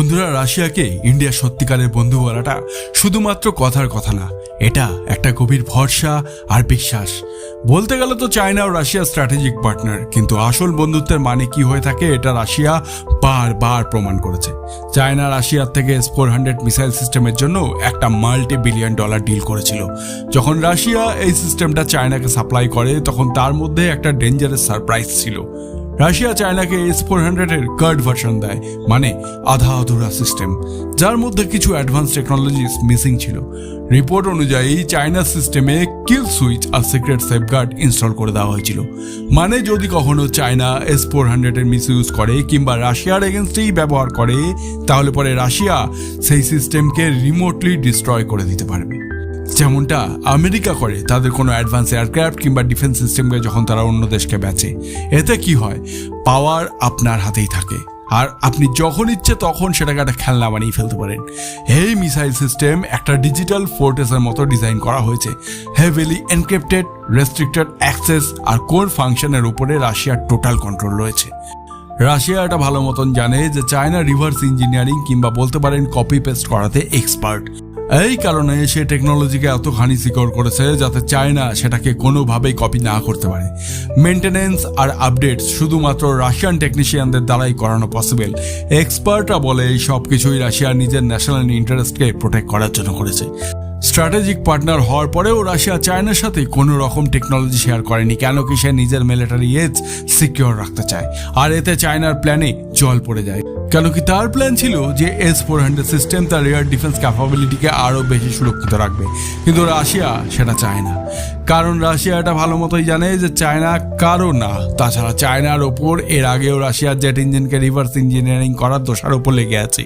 বন্ধুরা, রাশিয়াকে ইন্ডিয়া সত্যিকারের বন্ধু বলাটা শুধুমাত্র কথার কথা না, এটা একটা গভীর ভরসা আর বিশ্বাস। বলতে গেলে তো চায়না ও রাশিয়া স্ট্র্যাটেজিক পার্টনার, কিন্তু আসল বন্ধুত্বের মানে কি হয়ে থাকে এটা রাশিয়া বারবার প্রমাণ করেছে। চায়না রাশিয়ার থেকে S-400 মিসাইল সিস্টেমের জন্য একটা $multi-billion ডিল করেছিল। যখন রাশিয়া এই সিস্টেমটা চায়নাকে সাপ্লাই করে তখন তার মধ্যে একটা ডেঞ্জারাস সারপ্রাইজ ছিল। রাশিয়া চায়নাকে S-400 এর কার্ড ভার্সন দেয়, মানে আধা অধুরা সিস্টেম, যার মধ্যে কিছু অ্যাডভান্স টেকনোলজিস মিসিং ছিল। রিপোর্ট অনুযায়ী চায়নার সিস্টেমে কিল সুইচ আর সিক্রেট সেফগার্ড ইনস্টল করে দেওয়া হয়েছিল। মানে যদি কখনো চায়না S-400 এর মিসইউজ করে কিংবা রাশিয়ার এগেনস্টেই ব্যবহার করে, তাহলে পরে রাশিয়া সেই সিস্টেমকে রিমোটলি ডিস্ট্রয় করে দিতে পারবে। যেমনটা আমেরিকা করে তাদের কোনো অ্যাডভান্স এয়ারক্রাফট কিংবা ডিফেন্স সিস্টেমকে যখন তারা অন্য দেশকে বেচে। এতে কি হয়, পাওয়ার আপনার হাতেই থাকে আর আপনি যখন ইচ্ছে তখন সেটাকে একটা খেলনা বানিয়ে ফেলতে পারেন। এই মিসাইল সিস্টেম একটা ডিজিটাল ফোর্ট্রেসের মতো ডিজাইন করা হয়েছে। হেভিলি এনক্রিপ্টেড, রেস্ট্রিক্টেড অ্যাক্সেস আর কোর ফাংশনের উপরে রাশিয়ার টোটাল কন্ট্রোল রয়েছে। রাশিয়া এটা ভালো মতন জানে যে চায়না রিভার্স ইঞ্জিনিয়ারিং কিংবা বলতে পারেন কপি পেস্ট করাতে এক্সপার্ট। এই কারণে সে টেকনোলজিকে এতখানি সিকিউর করেছে যাতে চায়না সেটাকে কোনোভাবেই কপি না করতে পারে। মেনটেনেন্স আর আপডেট শুধুমাত্র রাশিয়ান টেকনিশিয়ানদের দ্বারাই করানো পসিবল। এক্সপার্টরা বলে এই সব কিছুই রাশিয়া নিজের ন্যাশনাল ইন্টারেস্টকে প্রোটেক্ট করার জন্য করেছে। স্ট্র্যাটেজিক পার্টনার হওয়ার পরেও রাশিয়া চায়নার সাথে কোনো রকম টেকনোলজি শেয়ার করেনি, কেন কি সে নিজের মিলিটারি এজ সিকিউর রাখতে চায়। আর এতে চায়নার প্ল্যানে জল পড়ে যায়, কেন কি তার প্ল্যান ছিল যে S-400 সিস্টেম তার এয়ার ডিফেন্স ক্যাপাবিলিটিকে আরও বেশি সুরক্ষিত রাখবে। কিন্তু রাশিয়া সেটা চায় না, কারণ রাশিয়া এটা ভালো মতোই জানে যে চায়না কারো না। তাছাড়া চায়নার ওপর এর আগেও রাশিয়ার জেট ইঞ্জিনকে রিভার্স ইঞ্জিনিয়ারিং করার দোষারোপ লেগে আছে।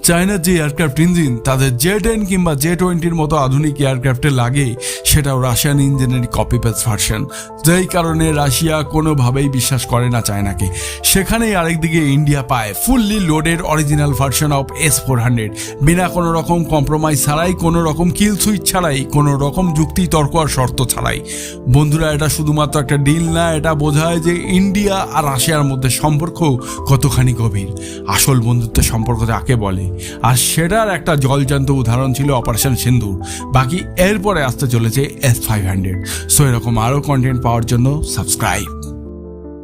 চায়নার যে এয়ারক্রাফট ইঞ্জিন তাদের J-10 কিংবা J-20 মতো আধুনিক এয়ারক্রাফটে লাগে, সেটাও রাশিয়ান ইঞ্জিনেরই কপি পেস্ট ভার্সন। যেই কারণে রাশিয়া কোনোভাবেই বিশ্বাস করে না চায়নাকে। সেখানেই আরেকদিকে ইন্ডিয়া পায় fully loaded original version of S-400, বিনা কোনো রকম কম্প্রোমাইজ ছাড়াই, কোনো রকম কিল সুইচ ছাড়াই, কোনো রকম যুক্তি তর্ক আর শর্ত ছাড়াই। বন্ধুরা, এটা শুধুমাত্র একটা ডিল না, এটা বোঝায় যে ইন্ডিয়া আর রাশিয়ার মধ্যে সম্পর্ক কতখানি গভীর। আসল বন্ধুত্বের সম্পর্ক যাকে বলে, আর সেটার একটা জলজান্ত উদাহরণ ছিল অপারেশন সিন্দুর। বাকি এরপরে আসতে চলেছে S-500। সো এরকম আরও কন্টেন্ট পাওয়ার জন্য সাবস্ক্রাইব।